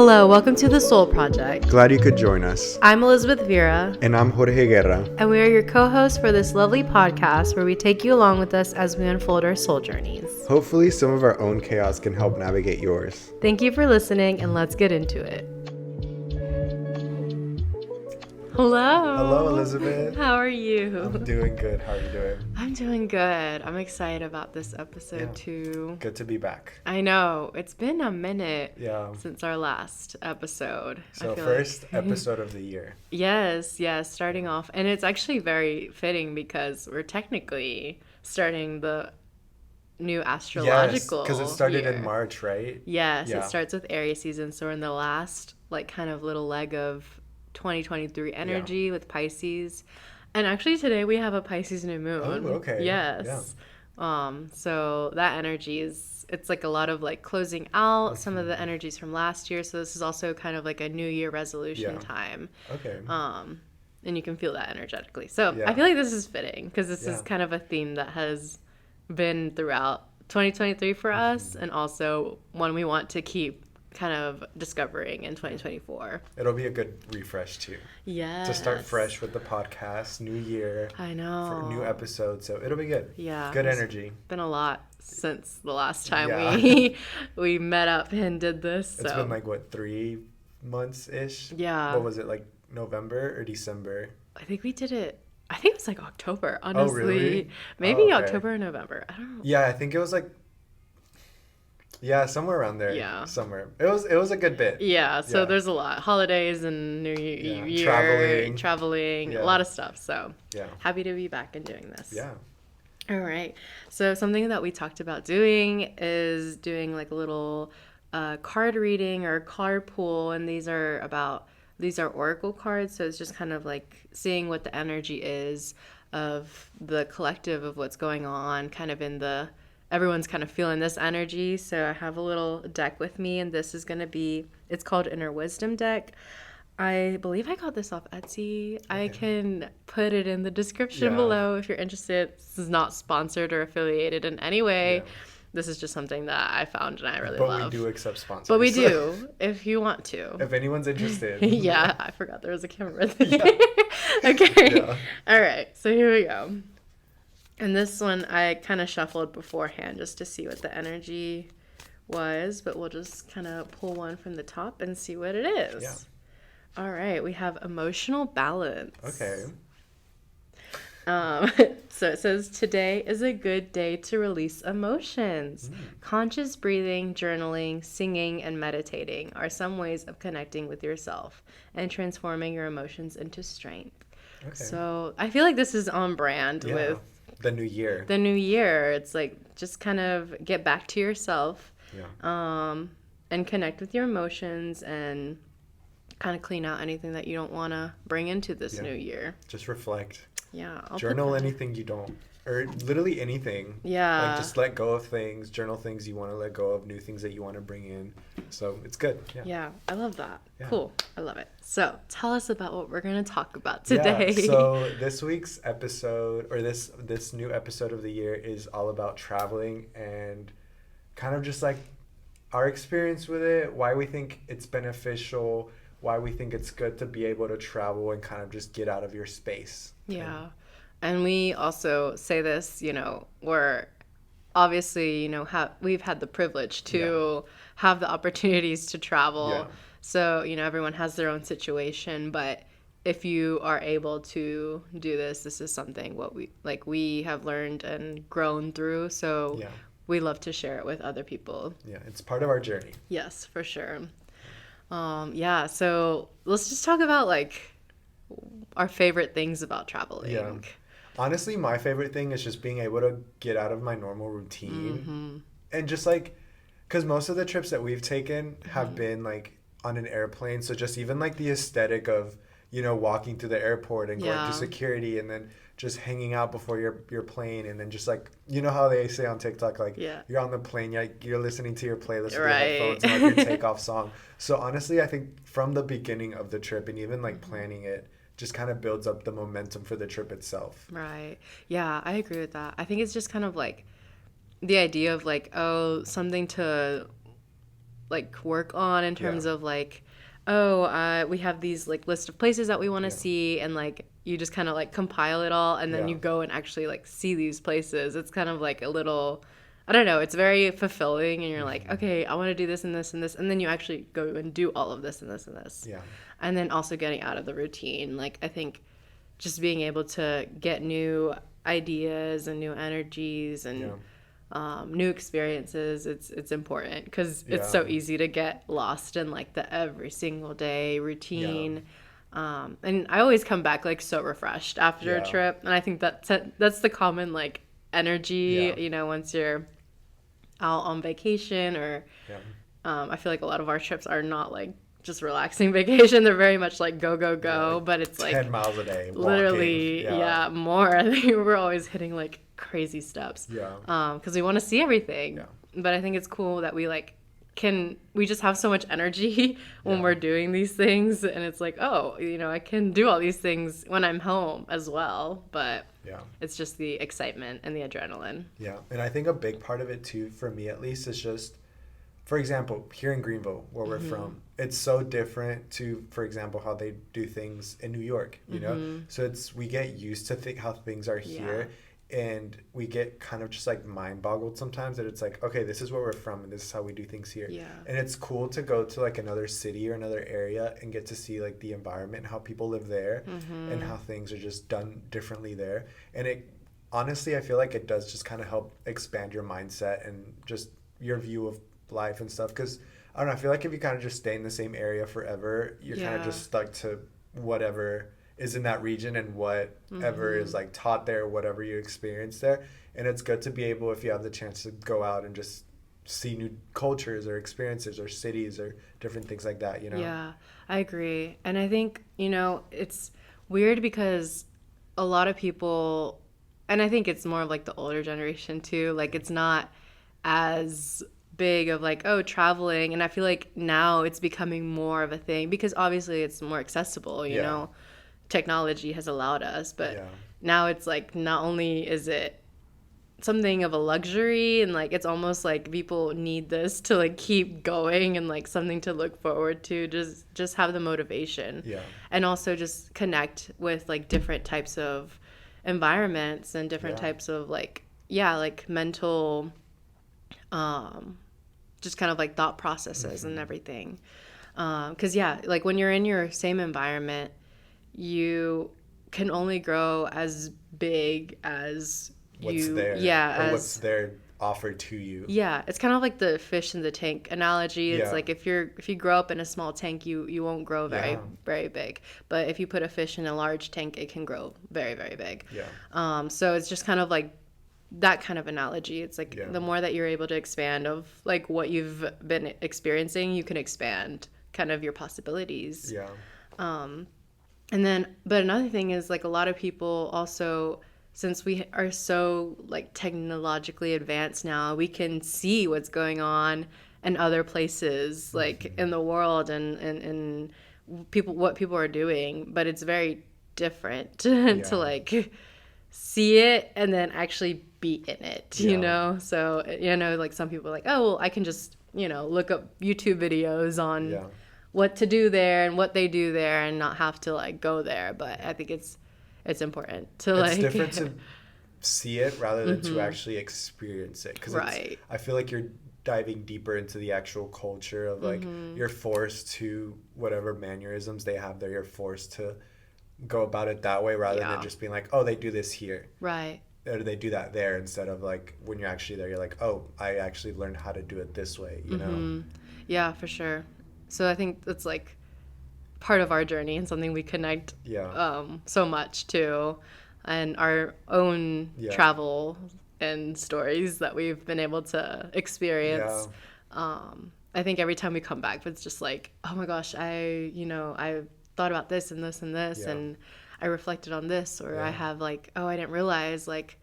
Hello, welcome to The Soul Project. Glad you could join us. I'm Elizabeth Vera. And I'm Jorge Guerra. And we are your co-hosts for this lovely podcast where we take you along with us as we unfold our soul journeys. Hopefully some of our own chaos can help navigate yours. Thank you for listening, and let's get into it. Hello. Hello, Elizabeth. How are you? I'm doing good. How are you doing? I'm doing good. I'm excited about this episode too. Good to be back. I know. It's been a minute since our last episode. So first episode of the year. Yes, starting off. And it's actually very fitting because we're technically starting the new astrological because it started year. in March, right? Yes, it starts with Aries season. So we're in the last kind of little leg of 2023 energy with Pisces. And actually today we have a Pisces new moon. Oh, okay. Yes. Yeah. So that energy it's like a lot of closing out some of the energies from last year. So this is also kind of like a new year resolution time. Okay. And you can feel that energetically. So I feel like this is fitting because this is kind of a theme that has been throughout 2023 for us, and also one we want to keep kind of discovering in 2024. It'll be a good refresh too. Yeah. To start fresh with the podcast, new year. I know. For new episodes, so it'll be good. Yeah. Good energy. Been a lot since the last time we met up and did this. It's been 3 months-ish? Yeah. What was it, November or December? I think we did it. I think it was October, honestly. Oh, really? Maybe October or November. I don't know. Yeah, I think it was somewhere around there. Yeah. Somewhere. It was a good bit. Yeah, so there's a lot. Holidays and New Year. Traveling. A lot of stuff. So happy to be back and doing this. Yeah. All right. So something that we talked about doing is doing a little card reading or card pool. And these are oracle cards. So it's just kind of seeing what the energy is of the collective of what's going on kind of everyone's kind of feeling this energy. So I have a little deck with me, and this is going to be, it's called Inner Wisdom Deck. I believe I got this off Etsy. Okay. I can put it in the description below if you're interested. This is not sponsored or affiliated in any way. Yeah. This is just something that I found and I really love. But we do accept sponsors. But we do, if you want to. If anyone's interested. Yeah, I forgot there was a camera there. Okay. Yeah. All right, so here we go. And this one I kind of shuffled beforehand just to see what the energy was, but we'll just kind of pull one from the top and see what it is. Yeah. All right, we have emotional balance. Okay. So it says, today is a good day to release emotions. Conscious breathing, journaling, singing, and meditating are some ways of connecting with yourself and transforming your emotions into strength. Okay. So I feel like this is on brand with the new year. The new year. It's just kind of get back to yourself and connect with your emotions and kind of clean out anything that you don't want to bring into this new year. Just reflect. Yeah. Journal anything you don't, or literally anything. Yeah. Just let go of things, journal things you want to let go of, new things that you want to bring in. So it's good. Yeah, I love that. Yeah. Cool. I love it. So tell us about what we're going to talk about today. Yeah, so this week's episode, or this new episode of the year, is all about traveling and kind of just our experience with it, why we think it's beneficial, why we think it's good to be able to travel and kind of just get out of your space. Yeah. And we also say this, we're obviously, we've had the privilege to have the opportunities to travel. Yeah. So, everyone has their own situation, but if you are able to do this is something what we have learned and grown through. So we love to share it with other people. Yeah, it's part of our journey. Yes, for sure. So let's just talk about our favorite things about traveling. Yeah. Honestly, my favorite thing is just being able to get out of my normal routine and just because most of the trips that we've taken have been on an airplane. So just even the aesthetic of, walking through the airport and going through security and then just hanging out before your plane, and then just how they say on TikTok, you're on the plane, you're listening to your playlist with your headphones and your takeoff song. So honestly, I think from the beginning of the trip and even planning it, just kind of builds up the momentum for the trip itself. Right. Yeah, I agree with that. I think it's just kind of the idea of something to like work on in terms Yeah. of like, oh, we have these like list of places that we want to Yeah. see, and like you just kind of like compile it all, and then Yeah. you go and actually like see these places. It's kind of like a little, I don't know, it's very fulfilling, and you're like, Hmm. okay, I want to do this and this and this, and then you actually go and do all of this and this and this, Yeah. and then also getting out of the routine. Like I think just being able to get new ideas and new energies and Yeah. new experiences, it's important because it's Yeah. so easy to get lost in like the every single day Yeah. routine. And I always come back like so refreshed after a Yeah. trip, and I think that's the common like energy, Yeah. you know, once you're out on vacation or Yeah. I feel like a lot of our trips are not like just relaxing vacation. They're very much like go, go, Yeah, go. like But it's 10 like miles a day walking. literally, Yeah. yeah, more. I think we're always hitting like crazy steps. Yeah. Because we want to see everything. Yeah. But I think it's cool that we like we just have so much energy when Yeah. we're doing these things. And it's like, oh, you know, I can do all these things when I'm home as well. But Yeah. it's just the excitement and the adrenaline. Yeah. And I think a big part of it too, for me at least, is just, for example, here in Greenville, where we're from, it's so different to, for example, how they do things in New York, you know? So we get used to how things are here, and we get kind of just like mind boggled sometimes that it's like, okay, this is where we're from and this is how we do things here. Yeah. And it's cool to go to like another city or another area and get to see like the environment, how people live there, and how things are just done differently there. And it, honestly, I feel like it does just kind of help expand your mindset and just your view of life and stuff, because I don't know, I feel like if you kind of just stay in the same area forever, you're kind of just stuck to whatever is in that region and whatever is like taught there, whatever you experience there. And it's good to be able, if you have the chance, to go out and just see new cultures or experiences or cities or different things like that, you know? Yeah, I agree. And I think, you know, it's weird because a lot of people, and I think it's more of like the older generation too, like it's not as big of like, oh, traveling. And I feel like now it's becoming more of a thing because obviously it's more accessible, you know, technology has allowed us, but now it's like not only is it something of a luxury and like it's almost like people need this to like keep going and like something to look forward to, just have the motivation, and also just connect with like different types of environments and different types of like like mental just kind of like thought processes and everything, because like when you're in your same environment, you can only grow as big as what's there, or what's there offered to you. Yeah, it's kind of like the fish in the tank analogy. It's like if you grow up in a small tank, you won't grow very very big. But if you put a fish in a large tank, it can grow very very big. So it's just kind of like that kind of analogy. It's like the more that you're able to expand of like what you've been experiencing, you can expand kind of your possibilities. And then, but another thing is like a lot of people also, since we are so like technologically advanced now, we can see what's going on in other places like in the world and what people are doing, but it's very different to like see it and then actually be in it, you know? So, you know, like some people are like, oh, well, I can just, you know, look up YouTube videos on what to do there and what they do there and not have to like go there. But I think it's important to like, it's different to see it rather than to actually experience it, because I feel like you're diving deeper into the actual culture of like you're forced to, whatever mannerisms they have there, you're forced to go about it that way rather than just being like, oh, they do this here, or they do that there, instead of like when you're actually there, you're like, oh, I actually learned how to do it this way, you know? Yeah, for sure. So I think that's like part of our journey and something we connect so much to, and our own travel and stories that we've been able to experience. I think every time we come back, it's just like, oh my gosh, I thought about this and this and this, and I reflected on this, or I have like, oh, I didn't realize like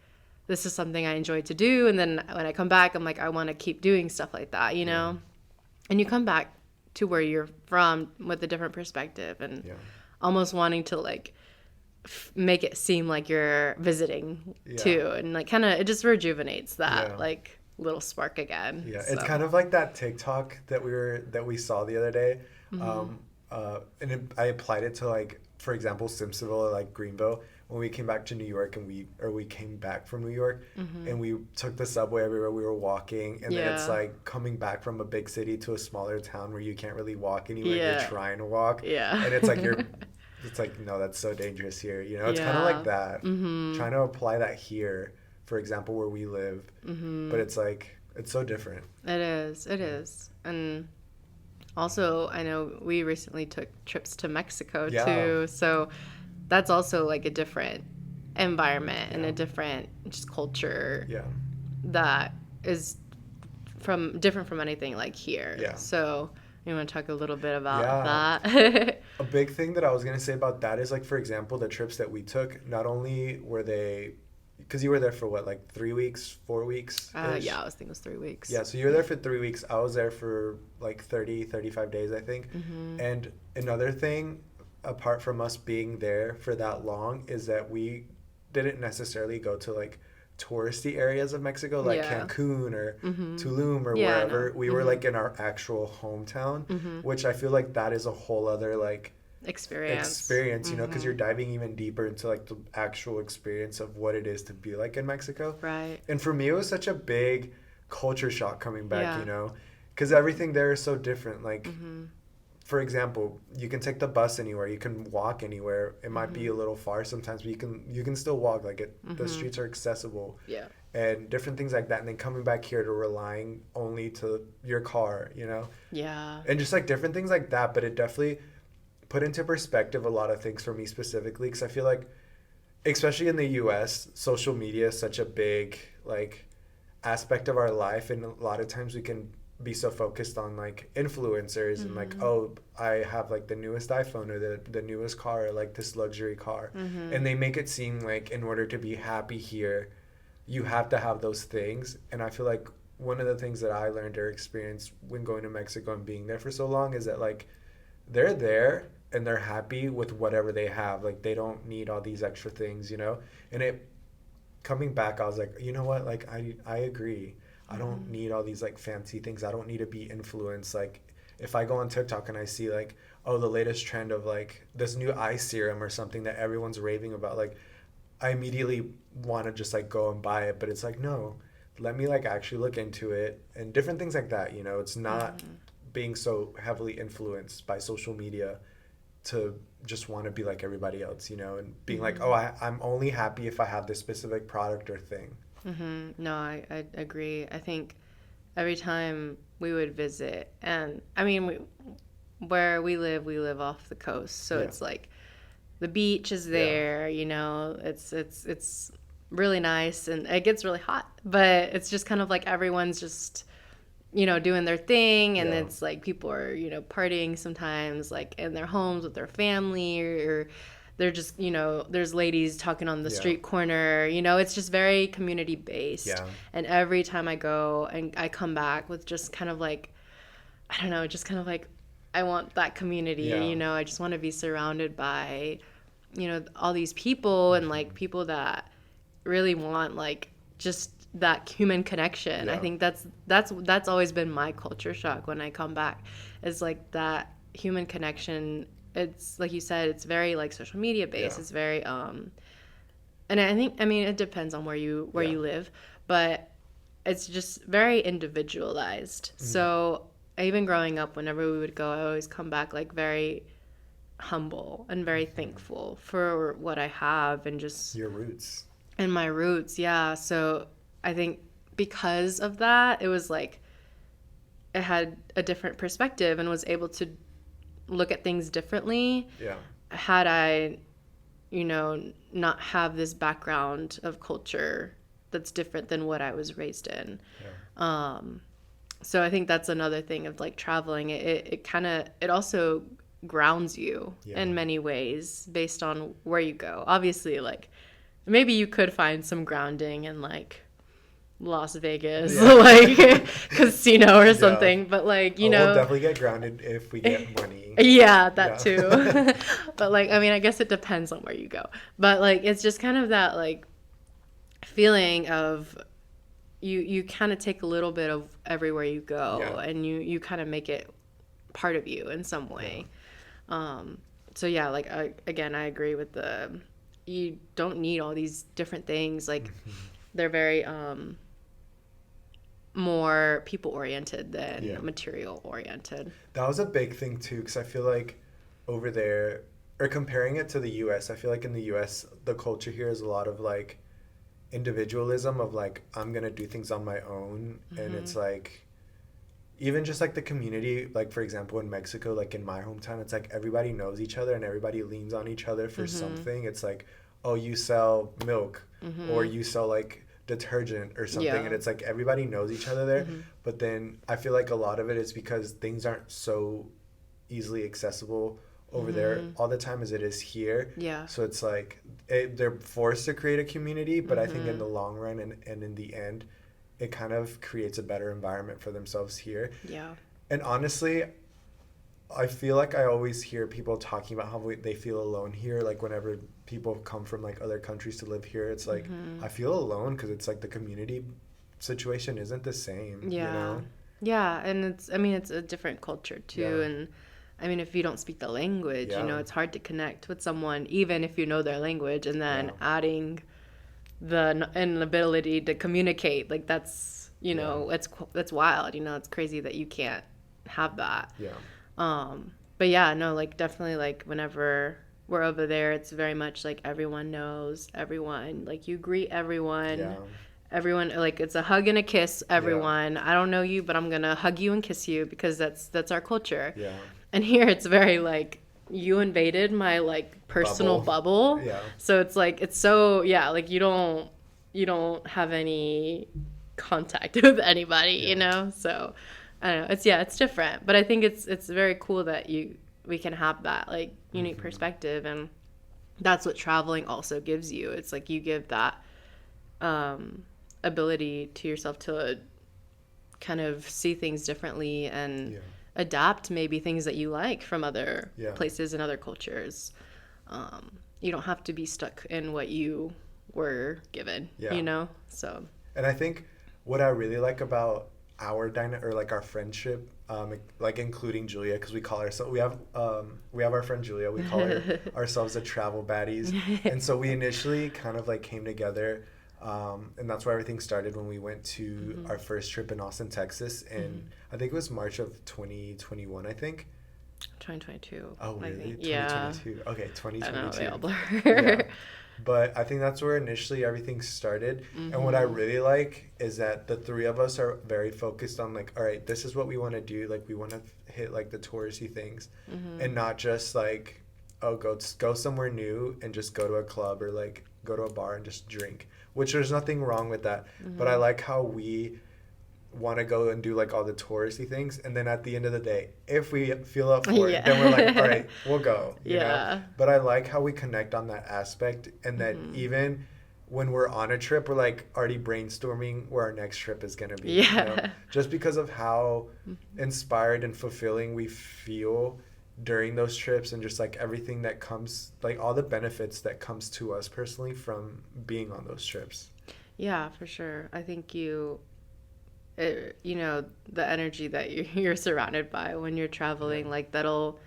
this is something I enjoyed to do, and then when I come back, I'm like, I want to keep doing stuff like that, you know? And you come back to where you're from with a different perspective and almost wanting to like make it seem like you're visiting too, and like kind of it just rejuvenates that like little spark again. Yeah, So. it's kind of like that TikTok that we saw the other day. I applied it to, like, for example, Simpsonville or like Greenville when we came back to New York, and we came back from New York, and we took the subway everywhere. We were walking, and then it's Yeah. like coming back from a big city to a smaller town where you can't really walk anywhere. You're Yeah. trying to walk, Yeah. and it's like it's like, no, that's so dangerous here. You know, it's kind of Yeah. like that. Trying to apply that here, for example, where we live, but it's like it's so different. It is. It is. And also, I know we recently took trips to Mexico Yeah. too. So that's also like a different environment and Yeah. a different just culture Yeah. that is different from anything like here. Yeah. So you want to talk a little bit about Yeah. that? A big thing that I was gonna say about that is, like, for example, the trips that we took, not only were they, because you were there for what, like 3 weeks, 4 weeks? Yeah, I was thinking it was 3 weeks. Yeah, so you were there for 3 weeks. I was there for like 30, 35 days, I think. And another thing, apart from us being there for that long, is that we didn't necessarily go to like touristy areas of Mexico, like Yeah. Cancun or Tulum or Yeah, I wherever. know. We were like in our actual hometown, which I feel like that is a whole other like experience, you know, because you're diving even deeper into like the actual experience of what it is to be like in Mexico. Right. And for me, it was such a big culture shock coming back, Yeah. you know, because everything there is so different. Like, for example, you can take the bus anywhere, you can walk anywhere. It might be a little far sometimes, but you can still walk. Like the streets are accessible. Yeah. And different things like that. And then coming back here to relying only to your car, you know, Yeah. and just like different things like that. But it definitely put into perspective a lot of things for me specifically, because I feel like, especially in the US, social media is such a big like aspect of our life, and a lot of times we can be so focused on like influencers and like, oh, I have like the newest iPhone or the newest car or like this luxury car, and they make it seem like in order to be happy here you have to have those things. And I feel like one of the things that I learned or experienced when going to Mexico and being there for so long is that like they're there and they're happy with whatever they have. Like they don't need all these extra things, you know? And it coming back, I was like, you know what? Like I agree. I don't need all these like fancy things. I don't need to be influenced. Like if I go on TikTok and I see like, oh, the latest trend of like this new eye serum or something that everyone's raving about, like I immediately want to just like go and buy it. But it's like, no, let me like actually look into it and different things like that. You know, it's not being so heavily influenced by social media to just want to be like everybody else, you know, and being like, oh, I'm only happy if I have this specific product or thing. No, I agree. I think every time we would visit, and I mean, where we live off the coast, so Yeah. it's like the beach is there, you know, it's really nice, and it gets really hot, but it's just kind of like everyone's just, you know, doing their thing, and Yeah. it's like people are, you know, partying sometimes like in their homes with their family, or they're just, you know, there's ladies talking on the Yeah. street corner, you know, it's just very community based. Yeah. And every time I go and I come back with just kind of like, I don't know, just kind of like, I want that community, Yeah. you know, I just want to be surrounded by, you know, all these people and like people that really want like just that human connection. Yeah. I think that's always been my culture shock when I come back, is like that human connection. It's like you said, it's very like social media based. Yeah. It's very and I think, I mean, it depends on where you live, but it's just very individualized. So even growing up, whenever we would go, I always come back like very humble and very thankful for what I have and just Your roots. and my roots. Yeah. So I think because of that, it was like it had a different perspective and was able to look at things differently. Yeah. Had I, you know, not have this background of culture that's different than what I was raised in. Yeah. So I think that's another thing of like traveling. It kind of, it also grounds you Yeah. in many ways based on where you go. Obviously, like maybe you could find some grounding in like Las Vegas, Yeah. like casino or something, but like, you know, we'll definitely get grounded if we get money. yeah, that Yeah. too. But like, I mean, I guess it depends on where you go. But like, it's just kind of that like feeling of, you kind of take a little bit of everywhere you go, Yeah. and you kind of make it part of you in some way. So yeah, like again, I agree with the you don't need all these different things. Like they're very more people oriented than Yeah. material oriented. That was a big thing too, because I feel like over there, or comparing it to the US, I feel like in the US, the culture here is a lot of like individualism of like, I'm gonna do things on my own. And it's like, even just like the community, like for example, in Mexico, like in my hometown, it's like everybody knows each other and everybody leans on each other for something. It's like, oh, you sell milk or you sell like detergent or something. Yeah. And it's like everybody knows each other there. But then I feel like a lot of it is because things aren't so easily accessible over there all the time as it is here. Yeah. So it's like they're forced to create a community, but I think in the long run and in the end, it kind of creates a better environment for themselves here. Yeah. And honestly, I feel like I always hear people talking about how they feel alone here. Like whenever people come from like other countries to live here, it's like I feel alone because it's like the community situation isn't the same. Yeah. You know? Yeah, and it's a different culture too, Yeah. and I mean, if you don't speak the language, Yeah. it's hard to connect with someone, even if you know their language, and then Yeah. adding the inability to communicate, like that's, it's wild, it's crazy that you can't have that. Yeah. But yeah, no, like definitely like whenever we're over there, it's very much like everyone knows everyone, like you greet everyone. Yeah. Everyone, like it's a hug and a kiss, everyone. I don't know you, but I'm gonna hug you and kiss you because that's our culture. Yeah. And here it's very like you invaded my like personal bubble. Yeah. So it's like it's so like you don't have any contact with anybody, So I don't know. It's different, but I think it's very cool that we can have that like unique perspective, and that's what traveling also gives you. It's like you give that ability to yourself to kind of see things differently and adapt maybe things that you like from other places and other cultures. You don't have to be stuck in what you were given, so. And I think what I really like about our or like our friendship, like including Julia, because we call ourselves, we have our friend Julia, we call ourselves the travel baddies. And so we initially kind of like came together, and that's where everything started when we went to our first trip in Austin, Texas. And I think it was March of 2021, I think. 2022. Oh, really? 2022. Yeah. Okay, 2022. I know, they all blur. Yeah. But I think that's where initially everything started. And what I really like is that the three of us are very focused on like, all right, this is what we want to do. Like we want to hit like the touristy things and not just like, oh, go somewhere new and just go to a club or like go to a bar and just drink, which there's nothing wrong with that. But I like how we want to go and do like all the touristy things, and then at the end of the day, if we feel up for it, then we're like, all right, we'll go, you know? But I like how we connect on that aspect, and that even when we're on a trip, we're like already brainstorming where our next trip is going to be, you know? Just because of how inspired and fulfilling we feel during those trips, and just like everything that comes, like all the benefits that comes to us personally from being on those trips. Yeah, for sure. I think the energy that you're surrounded by when you're traveling, like that'll,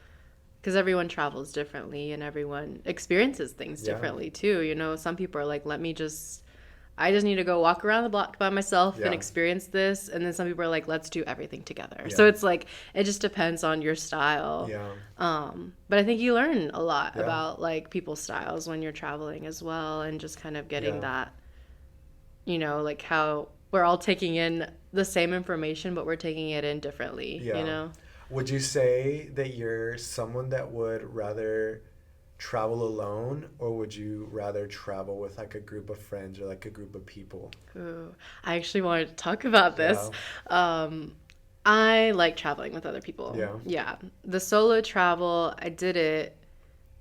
because everyone travels differently and everyone experiences things differently too. Some people are like, I just need to go walk around the block by myself and experience this. And then some people are like, let's do everything together. So it's like, it just depends on your style. But I think you learn a lot about like people's styles when you're traveling as well. And just kind of getting that, like how we're all taking in the same information, but we're taking it in differently, Would you say that you're someone that would rather travel alone, or would you rather travel with like a group of friends or like a group of people? Ooh, I actually wanted to talk about this. I like traveling with other people. Yeah. The solo travel, I did it,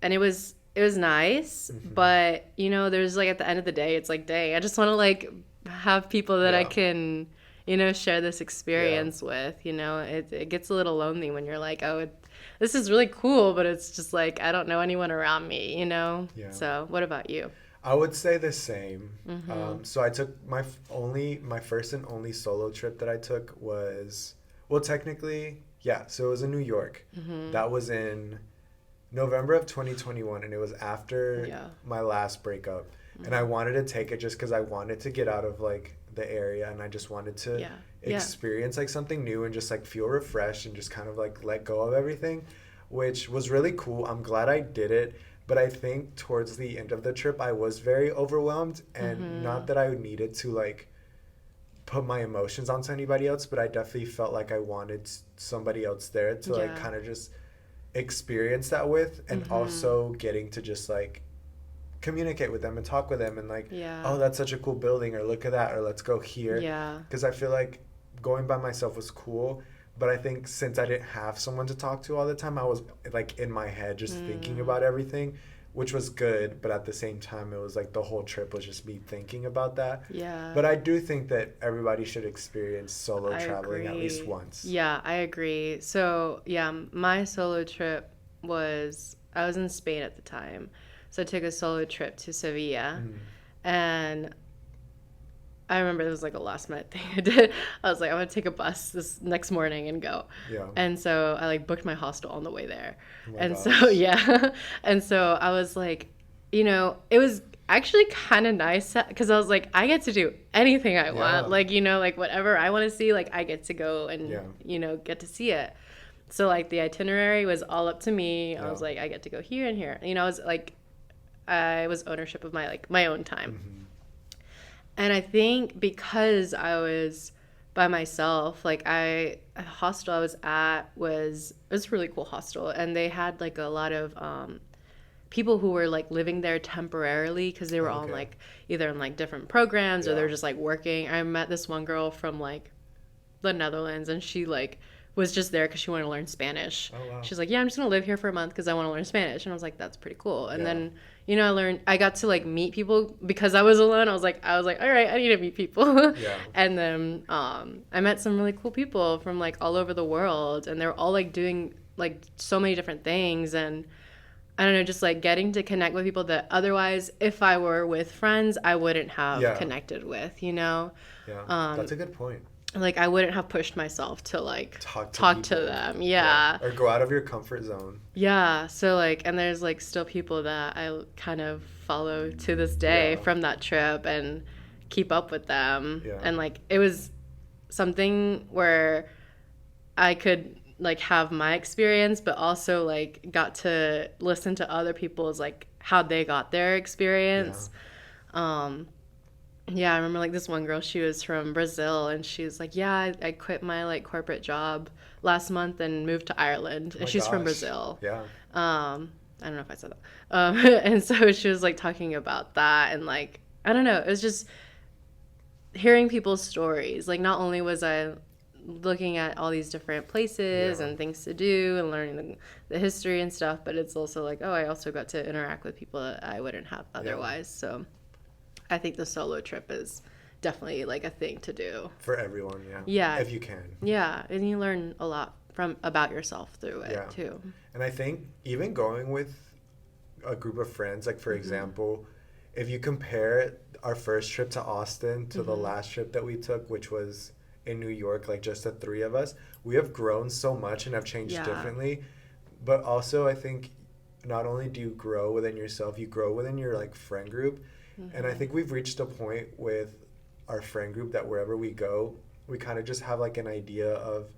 and it was nice, but there's like at the end of the day, it's like, dang, I just want to like have people that I can share this experience with. It gets a little lonely when you're like, oh, this is really cool, but it's just like I don't know anyone around me. So what about you? I would say the same. Mm-hmm. So I took my first and only solo trip that I took was, well, technically, yeah. So it was in New York. Mm-hmm. That was in November of 2021, and it was after Yeah. my last breakup. And I Mm-hmm. wanted to take it just because I wanted to get out of like the area, and I just wanted to Yeah. Yeah. experience like something new and just like feel refreshed and just kind of like let go of everything, which was really cool. I'm glad I did it. But I think towards the end of the trip, I was very overwhelmed, and Mm-hmm. not that I needed to like put my emotions onto anybody else, but I definitely felt like I wanted somebody else there to like Yeah. kind of just experience that with, and Mm-hmm. also getting to just like communicate with them and talk with them and like, Yeah. oh, that's such a cool building, or look at that, or let's go here. Yeah. Because I feel like going by myself was cool, but I think since I didn't have someone to talk to all the time, I was like in my head just thinking Mm. about everything, which was good, but at the same time it was like the whole trip was just me thinking about that. Yeah. But I do think that everybody should experience solo I traveling at least agree. once. Yeah, I agree. So, yeah, my solo trip I was in Spain at the time. So I took a solo trip to Sevilla. Mm. And I remember it was like a last minute thing I did. I was like, I'm going to take a bus this next morning and go. Yeah. And so I like booked my hostel on the way there. Oh my And so, gosh. yeah. And so I was like, it was actually kind of nice because I was like, I get to do anything I want. Yeah. Like, like whatever I want to see, like I get to go and, Yeah. get to see it. So like the itinerary was all up to me. I Yeah. was like, I get to go here and here. I was like, I was ownership of my own time. Hmm. And I think because I was by myself, like a hostel I was at was a really cool hostel, and they had like a lot of people who were like living there temporarily because they were all in, Okay. like either in like different programs or Yeah. they're just like working. I met this one girl from like the Netherlands, and she like was just there because she wanted to learn Spanish. Oh wow. She's like, yeah, I'm just gonna live here for a month because I want to learn Spanish, and I was like, that's pretty cool. And Yeah. then I got to like meet people because I was alone. I was like, all right, I need to meet people. Yeah. And then I met some really cool people from like all over the world, and they're all like doing like so many different things, and I don't know, just like getting to connect with people that otherwise, if I were with friends, I wouldn't have Yeah. connected with, Yeah. Um, That's a good point. like I wouldn't have pushed myself to like Talk to talk to people. them. Yeah. Yeah. Or go out of your comfort zone. Yeah. So like, and there's like still people that I kind of follow to this day Yeah. from that trip and keep up with them. Yeah. And like, it was something where I could like have my experience, but also like got to listen to other people's like how they got their Yeah. experience. Um, yeah, I remember like this one girl, she was from Brazil, and she was like, yeah, I quit my like corporate job last month and moved to Ireland. Oh And my she's from gosh. Brazil. Yeah. I don't know if I said that. And so she was like talking about that, and like, I don't know, it was just hearing people's stories. Like, not only was I looking at all these different places Yeah. and things to do and learning the history and stuff, but it's also like, oh, I also got to interact with people that I wouldn't have Yeah. otherwise. So I think the solo trip is definitely like a thing to do. For everyone, yeah. Yeah. If you can. Yeah, and you learn a lot from about yourself through it Yeah. too. And I think even going with a group of friends, like for example, if you compare our first trip to Austin to the last trip that we took, which was in New York, like just the three of us, we have grown so much and have changed Yeah. differently. But also, I think not only do you grow within yourself, you grow within your like friend group. And I think we've reached a point with our friend group that wherever we go, we kind of just have like an idea of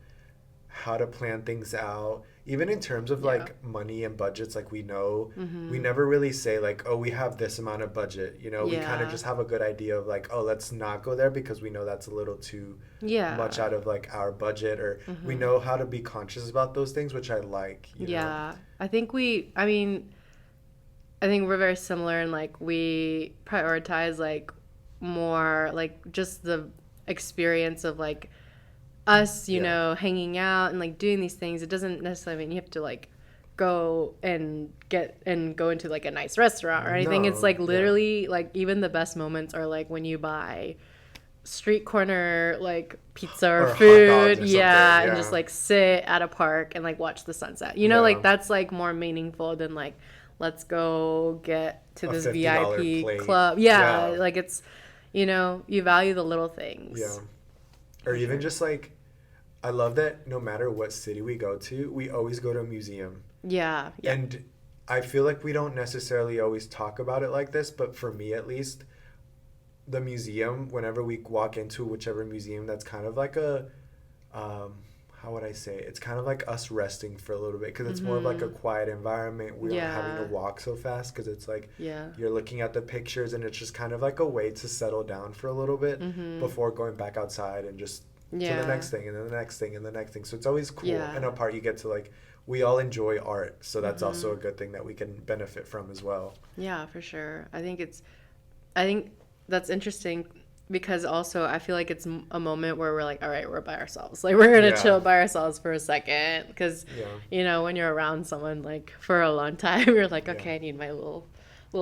how to plan things out, even in terms of Yeah. like money and budgets. Like we never really say like, oh, we have this amount of budget, we kind of Yeah. just have a good idea of like, oh, let's not go there because we know that's a little too Yeah. much out of like our budget, or we know how to be conscious about those things, which I like, Yeah. I think we're very similar in like we prioritize like more like just the experience of like us, Yeah. hanging out and like doing these things. It doesn't necessarily mean you have to like go and go into like a nice restaurant or anything. It's No, like yeah. literally like even the best moments are like when you buy street corner like pizza or Or hot dogs food, or something, yeah, and yeah. just like sit at a park and like watch the sunset. Yeah. Like that's like more meaningful than like let's go get to A this $50 VIP plate. club. Yeah, like it's, you value the little things. Yeah. Or even sure. just like, I love that no matter what city we go to, we always go to a museum. Yeah, yeah. And I feel like we don't necessarily always talk about it like this, but for me at least, the museum, whenever we walk into whichever museum, that's kind of like a, how would I say it? It's kind of like us resting for a little bit because it's more of like a quiet environment. We aren't having to Yeah, walk so fast because it's like yeah. you're looking at the pictures and it's just kind of like a way to settle down for a little bit Mm-hmm. before going back outside and just to the Yeah, next thing and then the next thing and the next thing. So it's always cool. yeah. And a part you get to like, we all enjoy art. So that's also Mm-hmm. a good thing that we can benefit from as well. Yeah, for sure. I think that's interesting because also I feel like it's a moment where we're like, all right, we're by ourselves. Like we're gonna Yeah. chill by ourselves for a second because, Yeah. when you're around someone like for a long time, you're like, Yeah. okay, I need my little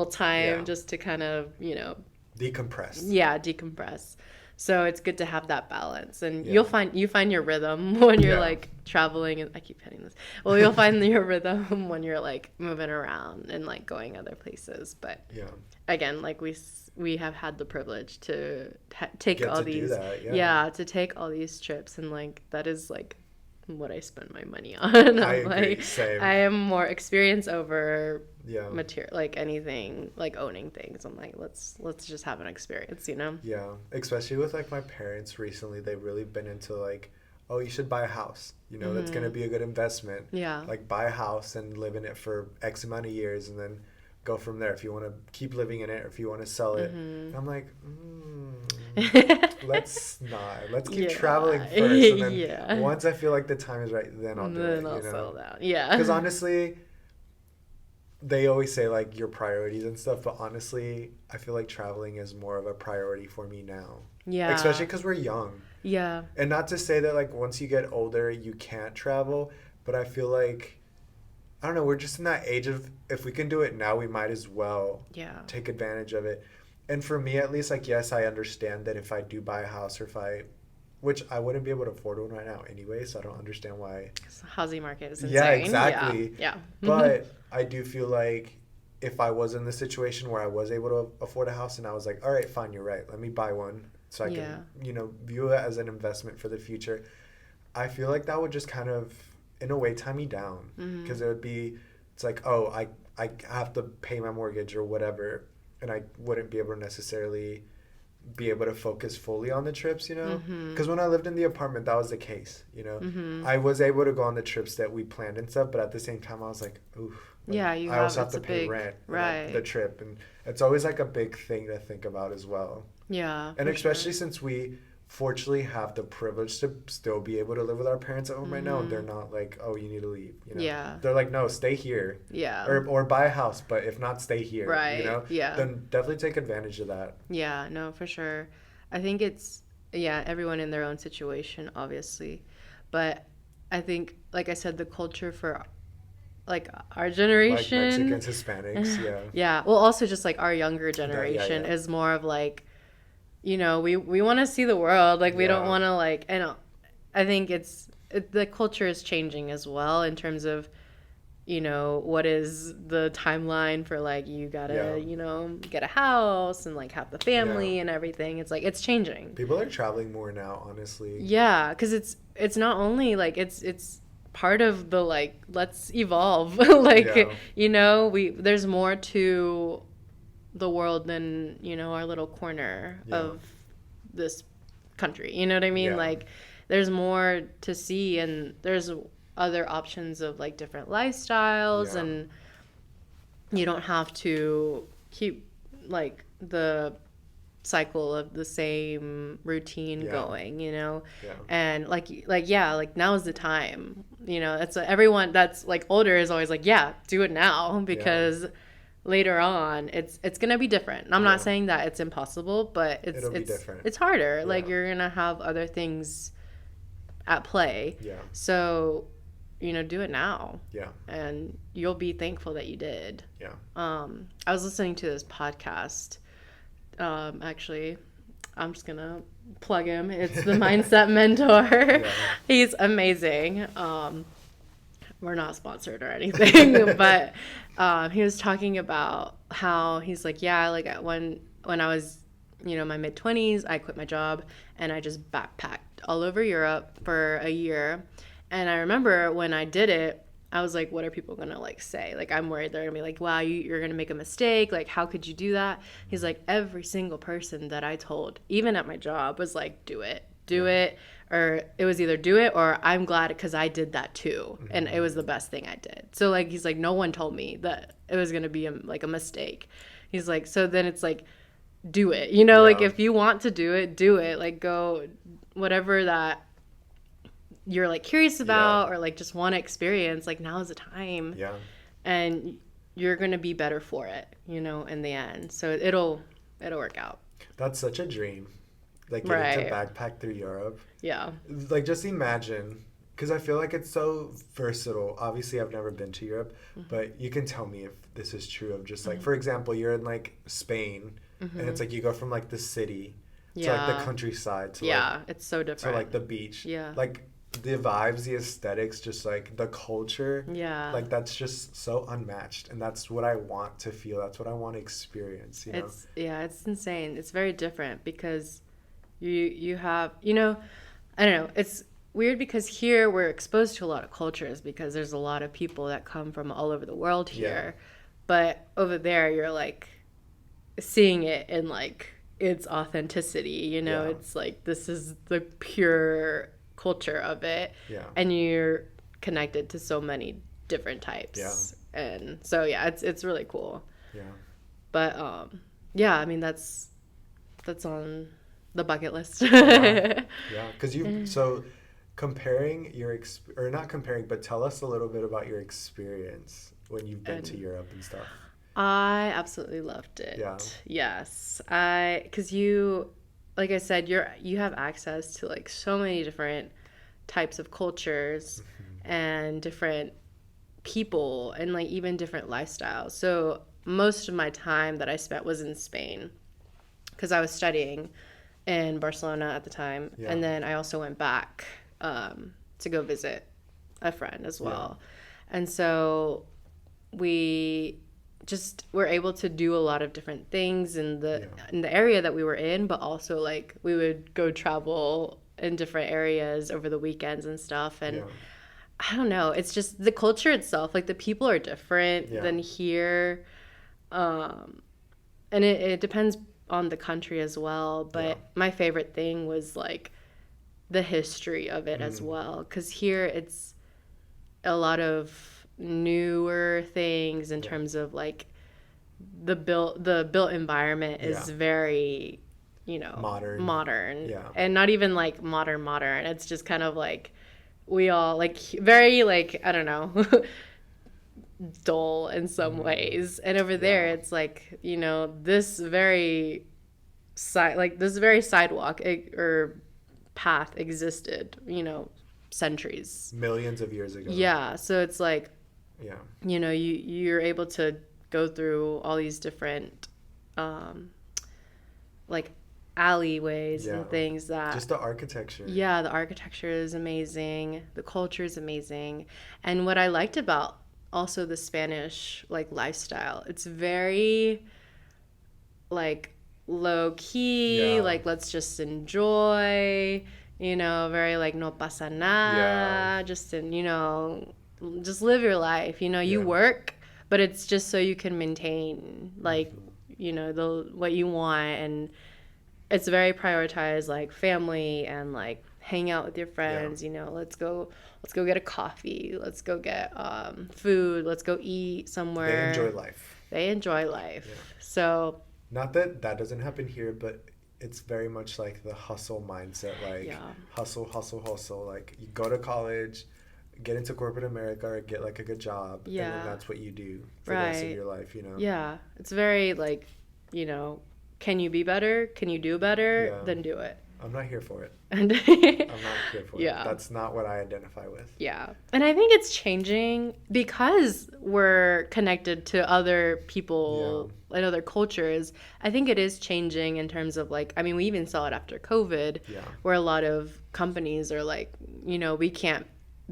time Yeah. just to kind of, Decompress. yeah, decompress. So it's good to have that balance, and Yeah. you find your rhythm when you're Yeah. like traveling. And I keep hitting this. Well, you'll find your rhythm when you're like moving around and like going other places. But Yeah. again, like we have had the privilege to take Get all to do these, that, yeah. yeah, to take all these trips, and like that is like what I spend my money on. I I'm agree. like, Same. I am more experience over Yeah. material, like anything, like owning things. I'm like, let's just have an experience, Yeah. Especially with like my parents recently, they've really been into like, oh, you should buy a house. That's going to be a good investment. Yeah. Like buy a house and live in it for X amount of years and then go from there if you want to keep living in it or if you want to sell it. And I'm like, let's not. Let's keep Yeah. traveling first. And then Yeah. once I feel like the time is right, then I'll do it. Then I'll settle down. Yeah. Because honestly, they always say like your priorities and stuff, but honestly, I feel like traveling is more of a priority for me now. Yeah. Especially because we're young. Yeah. And not to say that like once you get older, you can't travel, but I feel like, I don't know, we're just in that age of if we can do it now, we might as well Yeah. take advantage of it. And for me, at least, like, yes, I understand that if I do buy a house or which I wouldn't be able to afford one right now anyway, so I don't understand why. The housing market is insane. Yeah, exactly. Yeah. But I do feel like if I was in the situation where I was able to afford a house and I was like, all right, fine, you're right, let me buy one so I can, view it as an investment for the future. I feel like that would just kind of, in a way, tie me down because it's like, oh, I have to pay my mortgage or whatever, and I wouldn't be able to necessarily be able to focus fully on the trips, because when I lived in the apartment, that was the case. I was able to go on the trips that we planned and stuff, but at the same time I was like, oof, like, I also have to pay rent, right, the trip, and it's always like a big thing to think about as well. Yeah, and especially since we fortunately have the privilege to still be able to live with our parents at home right now, and they're not like, oh, you need to leave, yeah, they're like, no, stay here, yeah, or buy a house, but if not, stay here, right, yeah, then definitely take advantage of that. Yeah, no, for sure. I think it's, everyone in their own situation, obviously, but I think, like I said, the culture for like our generation, like Mexicans, Hispanics, yeah. Yeah, well, also just like our younger generation is more of like, we want to see the world, like we don't want to like, and I think the culture is changing as well in terms of, what is the timeline for like you gotta get a house and like have the family and everything. It's like it's changing. People are traveling more now, honestly. Yeah, because it's not only like it's part of the like let's evolve like there's more to the world than our little corner of this country, you know what I mean? Like there's more to see, and there's other options of like different lifestyles, and you don't have to keep like the cycle of the same routine going, and like now is the time, it's everyone that's like older is always like, do it now because later on it's gonna be different. I'm not saying that it's impossible, but It'll be different. It's harder. Like you're gonna have other things at play, so do it now, and you'll be thankful that you did. I was listening to this podcast, actually, I'm just gonna plug him. It's the Mindset Mentor. He's amazing. we're not sponsored or anything, but he was talking about how he's like, yeah, like when I was, my mid-20s, I quit my job and I just backpacked all over Europe for a year. And I remember when I did it, I was like, what are people going to like say? Like, I'm worried they're going to be like, wow, you're going to make a mistake. Like, how could you do that? He's like, every single person that I told, even at my job, was like, do it. Do it. Or it was either do it or I'm glad because I did that too. And it was the best thing I did. So, like, he's like, no one told me that it was going to be like a mistake. He's like, so then it's like, do it. Like if you want to do it, do it. Like go whatever that you're like curious about or like just want to experience, like now is the time. Yeah. And you're going to be better for it, in the end. So it'll work out. That's such a dream. Like getting to backpack through Europe. Yeah. Like just imagine, because I feel like it's so versatile. Obviously, I've never been to Europe, but you can tell me if this is true of just like, for example, you're in like Spain and it's like you go from like the city to like the countryside to like, it's so different. to like the beach. Yeah. Like the vibes, the aesthetics, just like the culture. Yeah. Like that's just so unmatched. And that's what I want to feel. That's what I want to experience, It's insane. It's very different because you have, I don't know, it's weird because here we're exposed to a lot of cultures because there's a lot of people that come from all over the world here. Yeah. But over there you're like seeing it in like its authenticity, it's like this is the pure culture of it. Yeah. And you're connected to so many different types. Yeah. And so it's really cool. Yeah. But I mean that's on the bucket list. Yeah, because so comparing or not comparing, but tell us a little bit about your experience when you've been to Europe and stuff. I absolutely loved it. Yeah. Yes. Because like I said, you have access to like so many different types of cultures and different people and like even different lifestyles. So most of my time that I spent was in Spain because I was studying in Barcelona at the time. Yeah. And then I also went back to go visit a friend as well. Yeah. And so we just were able to do a lot of different things in the area that we were in, but also like we would go travel in different areas over the weekends and stuff. And I don't know, it's just the culture itself, like the people are different than here. And it depends on the country as well, but my favorite thing was like the history of it as well, because here it's a lot of newer things in terms of like the built environment is very modern and not even like modern. It's just kind of like we all like very like I don't know dull in some ways, and over there it's like this very sidewalk or path existed centuries, millions of years ago. So it's like you're able to go through all these different like alleyways and things that just the architecture. The architecture is amazing, the culture is amazing, and what I liked about also the Spanish like lifestyle, it's very like low key, like let's just enjoy, very like no pasa nada, just just live your life, you work, but it's just so you can maintain like what you want, and it's very prioritized like family and like hang out with your friends, let's go get a coffee, let's go get food, let's go eat somewhere. They enjoy life. So not that doesn't happen here, but it's very much like the hustle mindset, like hustle, like you go to college, get into corporate America or get like a good job, and then that's what you do for the rest of your life, it's very like can you be better, can you do better, then do it. I'm not here for it. I'm not here for it. That's not what I identify with. And I think it's changing because we're connected to other people and other cultures. I think it is changing in terms of like, I mean, we even saw it after COVID, where a lot of companies are like, we can't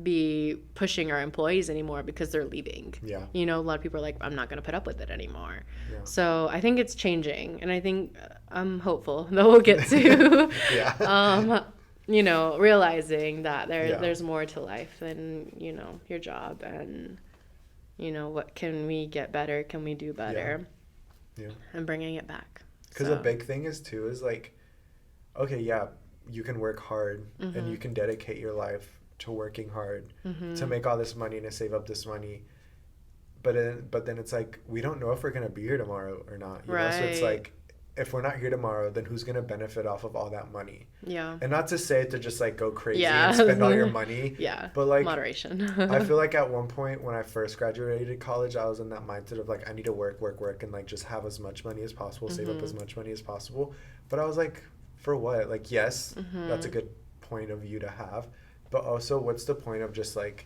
be pushing our employees anymore because they're leaving. Yeah. You know, a lot of people are like, I'm not going to put up with it anymore. Yeah. So I think it's changing, and I think I'm hopeful that we'll get to, Yeah. you know, realizing that Yeah. there's more to life than, you know, your job, and, you know, what can we get better? Can we do better? Yeah. And bringing it back. Because a big thing is too is like, okay, yeah, you can work hard and you can dedicate your life to working hard to make all this money and to save up this money, but then it's like we don't know if we're gonna be here tomorrow or not, you know? So it's like, if we're not here tomorrow, then who's gonna benefit off of all that money? Yeah. And not to say to just like go crazy and spend all your money. Yeah. But like moderation. I feel like at one point when I first graduated college, I was in that mindset of like I need to work, and like just have as much money as possible, save up as much money as possible. But I was like, for what? Like, yes, that's a good point of view to have. But also, what's the point of just like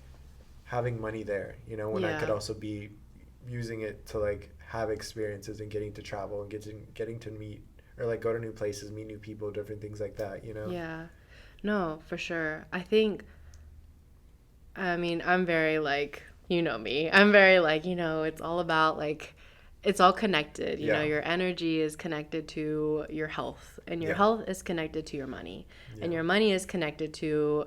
having money there, you know, when I could also be using it to like have experiences and getting to travel and getting to meet or like go to new places, meet new people, different things like that, you know? Yeah. No, for sure. I think, I mean, I'm very like, you know me, I'm very like, you know, it's all about like, it's all connected. You know, your energy is connected to your health, and your health is connected to your money, and your money is connected to,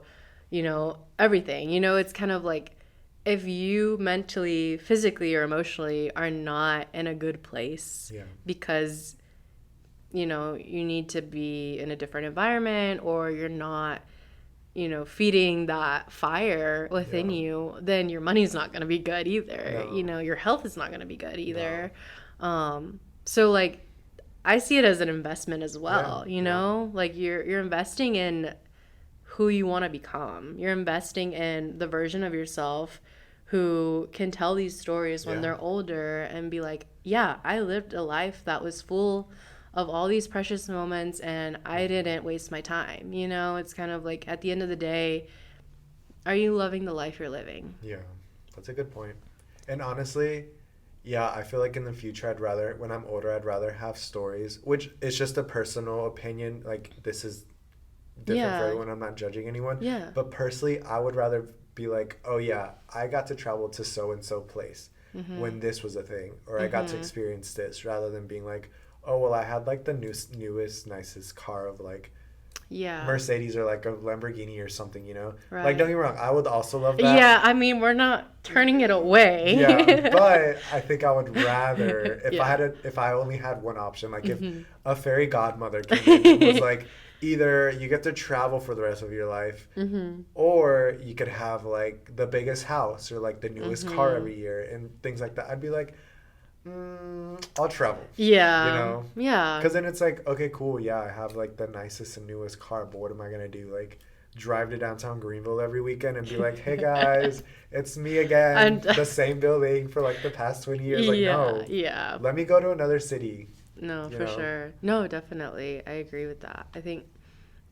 you know, everything. You know, it's kind of like if you mentally, physically, or emotionally are not in a good place because, you know, you need to be in a different environment, or you're not, you know, feeding that fire within you, then your money's not going to be good either. You know, your health is not going to be good either. So like, I see it as an investment as well, you know, like you're investing in who you want to become. You're investing in the version of yourself who can tell these stories when they're older and be like, yeah, I lived a life that was full of all these precious moments and I didn't waste my time. You know, it's kind of like at the end of the day, are you loving the life you're living? Yeah, that's a good point. And honestly, yeah, I feel like in the future, when I'm older, I'd rather have stories, which is just a personal opinion. Like, this is different for everyone. I'm not judging anyone. Yeah. But personally, I would rather be like, oh, yeah, I got to travel to so-and-so place when this was a thing, or I got to experience this, rather than being like, oh, well, I had like the newest, nicest car of like Mercedes or like a Lamborghini or something, you know? Right. Like, don't get me wrong, I would also love that. Yeah, I mean, we're not turning it away. Yeah, but I think I would rather, if I only had one option, like if a fairy godmother came in and was like, either you get to travel for the rest of your life, or you could have like the biggest house or like the newest car every year and things like that. I'd be like, I'll travel. Yeah. You know? Yeah. Because then it's like, okay, cool. Yeah, I have like the nicest and newest car, but what am I going to do? Like, drive to downtown Greenville every weekend and be like, hey guys, it's me again. The same building for like the past 20 years. Like, no. Yeah. Let me go to another city. No, for sure. No, definitely. I agree with that. I think,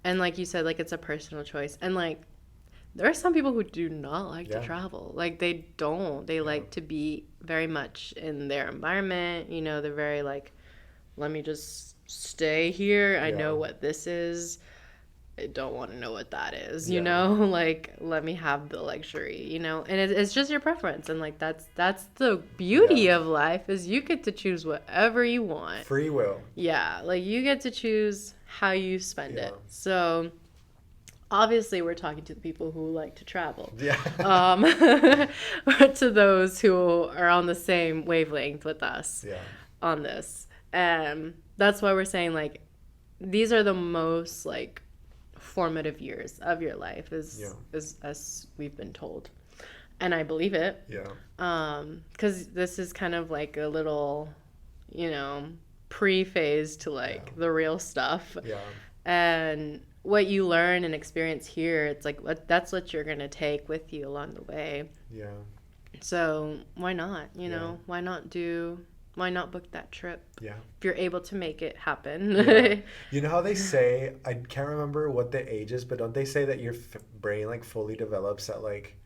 and like you said, like it's a personal choice. And like, there are some people who do not like to travel. Like they don't. They like to be very much in their environment. You know, they're very like, let me just stay here. I know what this is. I don't want to know what that is, you know? Like, let me have the luxury, you know? And it's just your preference. And like, that's the beauty of life, is you get to choose whatever you want. Free will. Yeah. Like you get to choose how you spend it. So obviously we're talking to the people who like to travel. Yeah. To those who are on the same wavelength with us on this. That's why we're saying like, these are the most like formative years of your life, is as we've been told, and I believe it. Because this is kind of like a little, you know, pre-phase to like the real stuff. And what you learn and experience here, it's like that's what you're gonna take with you along the way. So why not, you know, why not book that trip? If you're able to make it happen. You know how they say, I can't remember what the age is, but don't they say that your brain like fully develops at like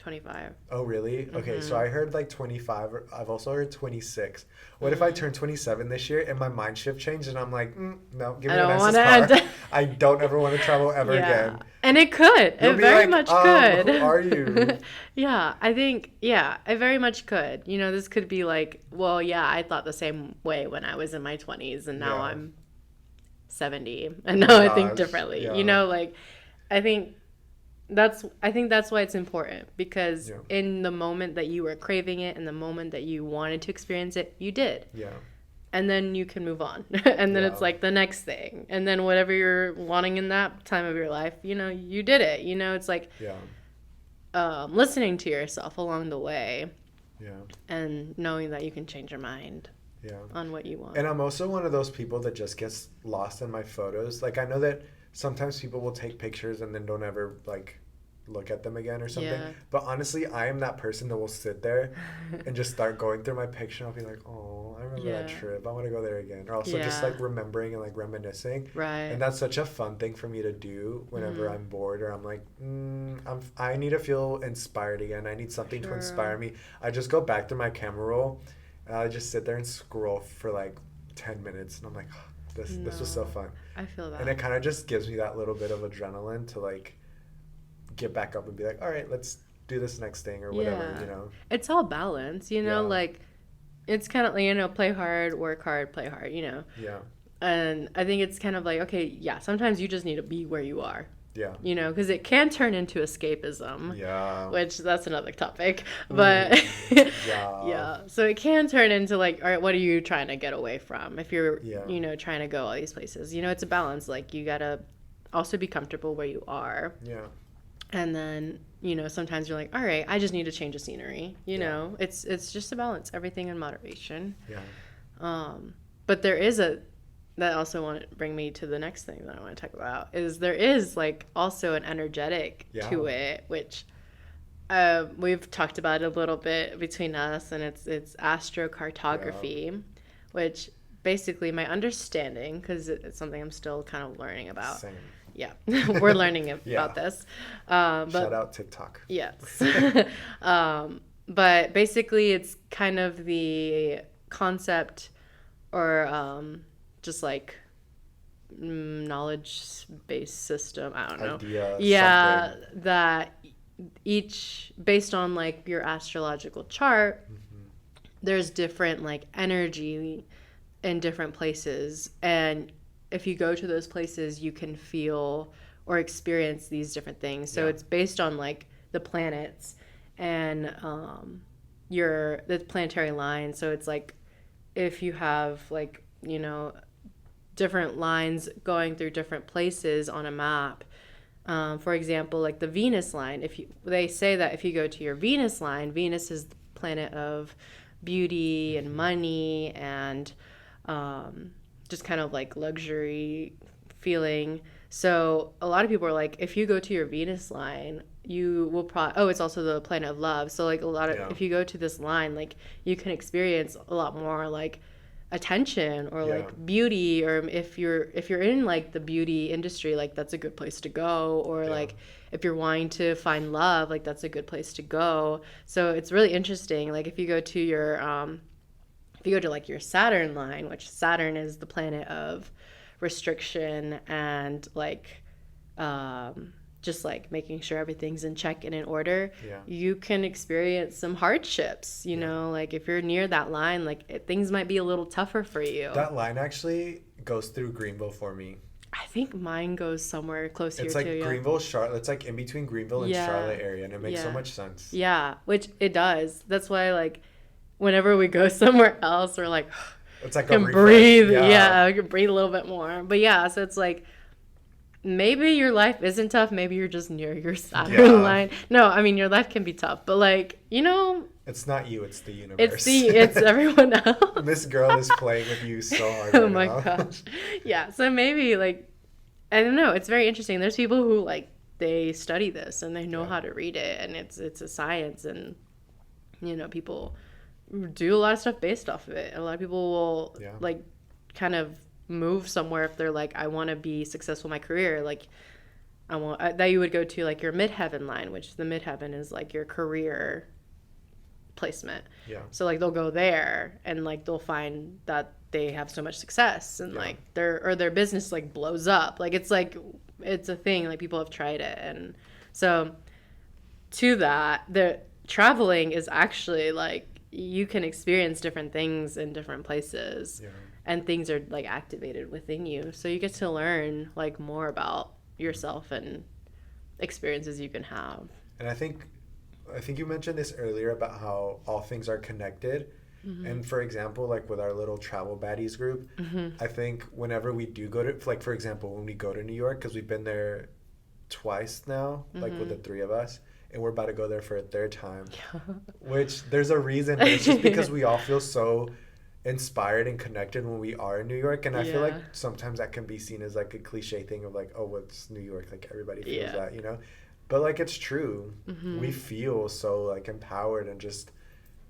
25. Oh, really? Okay, so Mm-hmm. I heard like 25. I've also heard 26. What if I turn 27 this year and my mind shift changed and I'm like, no, give I me the don't want nicest to car. end. I don't ever want to travel ever Yeah. again. And it could. You'll It be very like, much who could. are you? Yeah, I think, yeah, it very much could. You know, this could be like, well, yeah, I thought the same way when I was in my 20s, and now Yeah. I'm 70, and Oh my now I think gosh. differently. You Yeah. know, like, I think I think that's why it's important, because Yeah. in the moment that you were craving it, in the moment that you wanted to experience it, you did. Yeah. And then you can move on. And then Yeah. it's like the next thing. And then whatever you're wanting in that time of your life, you know, you did it. You know, it's like Yeah. listening to yourself along the way Yeah. and knowing that you can change your mind Yeah. on what you want. And I'm also one of those people that just gets lost in my photos. Like I know that sometimes people will take pictures and then don't ever like look at them again or something. Yeah. But honestly, I am that person that will sit there and just start going through my picture and I'll be like, "Oh, I remember that Yeah. trip. I want to go there again." Or also just Yeah. like remembering and like reminiscing. Right. And that's such a fun thing for me to do whenever I'm bored or I'm like, I need to feel inspired again. I need something to Sure. inspire me. I just go back through my camera roll and I just sit there and scroll for like 10 minutes and I'm like, this was so No. fun. I feel that. And it kind of just gives me that little bit of adrenaline to like get back up and be like, all right, let's do this next thing or whatever, Yeah. you know? It's all balance, you know, Yeah. like it's kind of like, you know, play hard, work hard, play hard, you know. Yeah. And I think it's kind of like, okay, yeah, sometimes you just need to be where you are, Yeah. you know, because it can turn into escapism, Yeah. which that's another topic. But Yeah. yeah, so it can turn into like, all right, what are you trying to get away from if you're, Yeah. you know, trying to go all these places? You know, it's a balance. Like, you got to also be comfortable where you are. Yeah. And then, you know, sometimes you're like, all right, I just need to change the scenery. You Yeah. know, it's just a balance, everything in moderation. Yeah. But there is that also want to bring me to the next thing that I want to talk about is there is like also an energetic to it, which we've talked about it a little bit between us, and it's astrocartography, which basically my understanding, because it's something I'm still kind of learning about. Same. Yeah, we're learning about Yeah. this. But Shout out TikTok. yes. But basically, it's kind of the concept or just like knowledge-based system. I don't know. Idea. Yeah, Something. that each, based on like your astrological chart, there's different like energy in different places. And if you go to those places, you can feel or experience these different things. So Yeah. it's based on like the planets and the planetary line. So it's like if you have like, you know, different lines going through different places on a map. For example, like the Venus line, they say that if you go to your Venus line, Venus is the planet of beauty and money and just kind of like luxury feeling. So a lot of people are like, if you go to your Venus line, you will it's also the planet of love. So like if you go to this line, like you can experience a lot more like attention or like beauty, or if you're in like the beauty industry, like that's a good place to go, or like if you're wanting to find love, like that's a good place to go. So it's really interesting. Like if you go to like your Saturn line, which Saturn is the planet of restriction and like just like making sure everything's in check and in order, you can experience some hardships, you know, like if you're near that line, like things might be a little tougher for you. That line actually goes through Greenville for me. I think mine goes somewhere close here It's like too. Greenville, Charlotte. It's like in between Greenville and Charlotte area, and it makes so much sense. Yeah, which it does. That's why like whenever we go somewhere else, we're like, it's like can a refresh. breathe. Yeah, we can breathe a little bit more. But yeah, so it's like maybe your life isn't tough. Maybe you're just near your Saturn line. No, I mean your life can be tough, but like, you know, it's not you. It's the universe. It's everyone else. This girl is playing with you so hard. Oh right my now. gosh. Yeah. So maybe like, I don't know. It's very interesting. There's people who like they study this and they know how to read it, and it's a science, and you know people do a lot of stuff based off of it. A lot of people will like kind of move somewhere if they're like, I want to be successful in my career. Like that you would go to like your midheaven line, which the midheaven is like your career placement. Yeah. So like they'll go there and like they'll find that they have so much success and like their business like blows up. Like it's a thing, like people have tried it. And so to that, the traveling is actually like you can experience different things in different places. Yeah. And things are like activated within you. So you get to learn like more about yourself and experiences you can have. And I think you mentioned this earlier about how all things are connected. Mm-hmm. And for example, like with our little travel baddies group, mm-hmm. I think whenever we do go to, like for example, when we go to New York, because we've been there twice now, mm-hmm. like with the three of us, and we're about to go there for a third time, which there's a reason, but it's just because we all feel so inspired and connected when we are in New York. And I feel like sometimes that can be seen as like a cliche thing of like, oh, what's New York? Like everybody feels that, you know? But like it's true. Mm-hmm. We feel so like empowered and just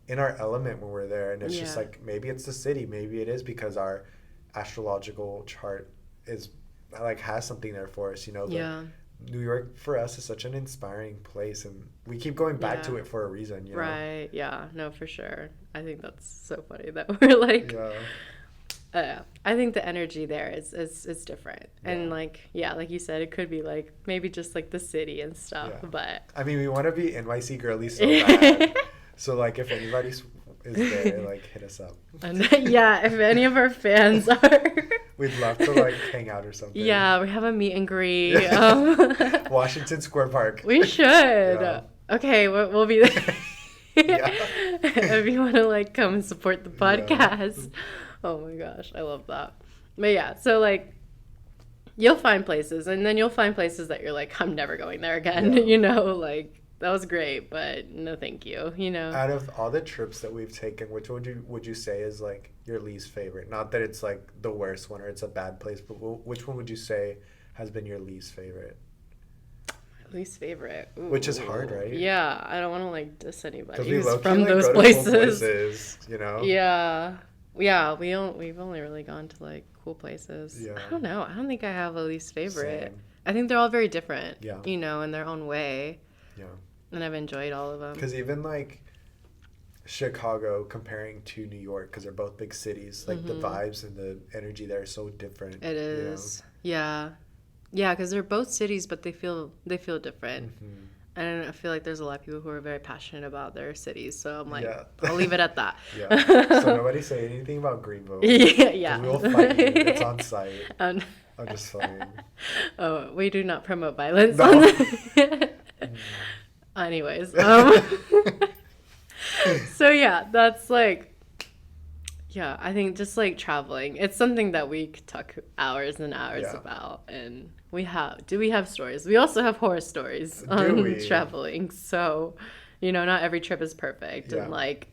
in our element when we're there. And it's just like, maybe it's the city. Maybe it is because our astrological chart is like has something there for us, you know? But New York for us is such an inspiring place, and we keep going back to it for a reason, you know? Right. Yeah. No, for sure. I think that's so funny that we're like, I think the energy there is different. And like, like you said, it could be like maybe just like the city and stuff, but I mean, we want to be NYC girlies so bad. So like if anybody is there, like hit us up. And if any of our fans are we'd love to like hang out or something. Yeah, we have a meet and greet. Washington Square Park. We should. Okay, we'll be there. If you want to like come and support the podcast. Oh my gosh, I love that. But so like you'll find places, and then you'll find places that you're like, I'm never going there again. You know, like that was great, but no thank you, you know. Out of all the trips that we've taken, which would you say is like your least favorite? Not that it's like the worst one or it's a bad place, but which one would you say has been your least favorite? Least favorite. Ooh. Which is hard, right? Yeah, I don't want to like diss anybody from like, those places. You know? Yeah, we've only really gone to like cool places. Yeah. I don't know. I don't think I have a least favorite. Same. I think they're all very different. Yeah. You know, in their own way. Yeah. And I've enjoyed all of them. Because even like Chicago comparing to New York, because they're both big cities, like the vibes and the energy there is so different. It is. You know? Yeah, because they're both cities, but they feel different. Mm-hmm. And I feel like there's a lot of people who are very passionate about their cities. So I'm like, I'll leave it at that. So nobody say anything about Greenville. Yeah. We'll fight you. It's on site. I'm just playing. Oh, we do not promote violence. No. Anyways. So that's like, I think just like traveling, it's something that we could talk hours and hours about. And we have stories. We also have horror stories on traveling. So, you know, not every trip is perfect and like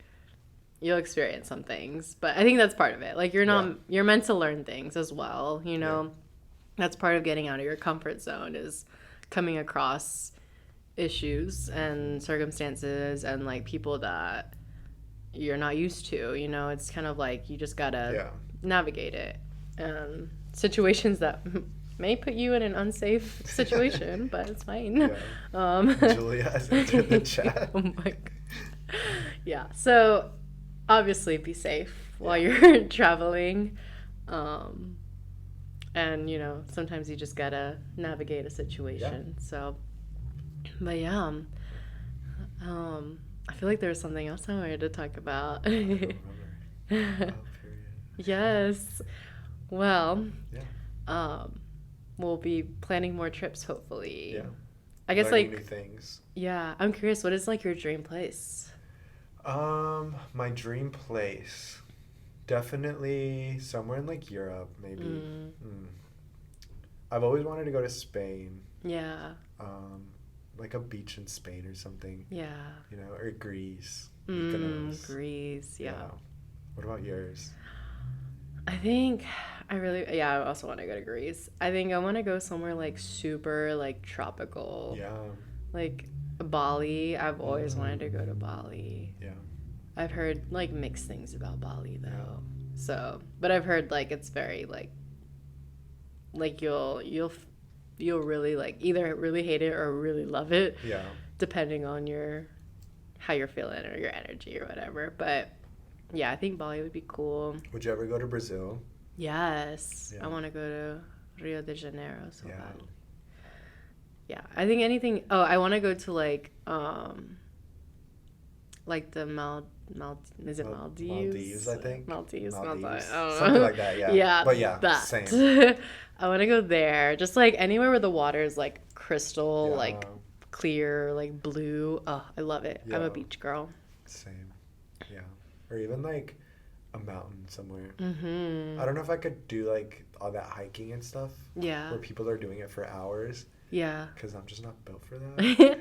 you'll experience some things, but I think that's part of it. Like you're meant to learn things as well. You know, that's part of getting out of your comfort zone is coming across issues and circumstances and like people that you're not used to, you know. It's kind of like you just gotta navigate it. Situations that may put you in an unsafe situation, but it's fine. Julia has entered the chat. Oh my god. So obviously be safe while you're traveling. And you know, sometimes you just gotta navigate a situation. So but I feel like there was something else I wanted to talk about. Yes. Well, we'll be planning more trips, hopefully. Yeah. I guess learning new things. Yeah. I'm curious, what is like your dream place? My dream place. Definitely somewhere in like Europe, maybe. I've always wanted to go to Spain. Yeah. Like a beach in Spain or something. Yeah. You know, or Greece. Greece, yeah. What about yours? I think I also want to go to Greece. I think I want to go somewhere like super like tropical. Yeah. Like Bali. I've always wanted to go to Bali. Yeah. I've heard like mixed things about Bali though. Yeah. So, but I've heard like it's very like you'll you'll really like either really hate it or really love it, Yeah. depending on how you're feeling or your energy or whatever. But yeah, I think Bali would be cool. Would you ever go to Brazil? Yes, I Yeah. want to go to Rio de Janeiro so Yeah. bad. Yeah, I think anything. Oh, I want to go to like the is it Maldives? Maldives, I think. Maldives, Maldives. I don't know. Something like that, yeah. Yeah, But yeah, that. same. I want to go there. Just like anywhere where the water is like crystal, Yeah. like clear, like blue. Oh, I love it. I'm Yeah. a beach girl. Same. Yeah. Or even like a mountain somewhere. Mm-hmm. I don't know if I could do like all that hiking and stuff Yeah. where people are doing it for hours Yeah. because I'm just not built for that.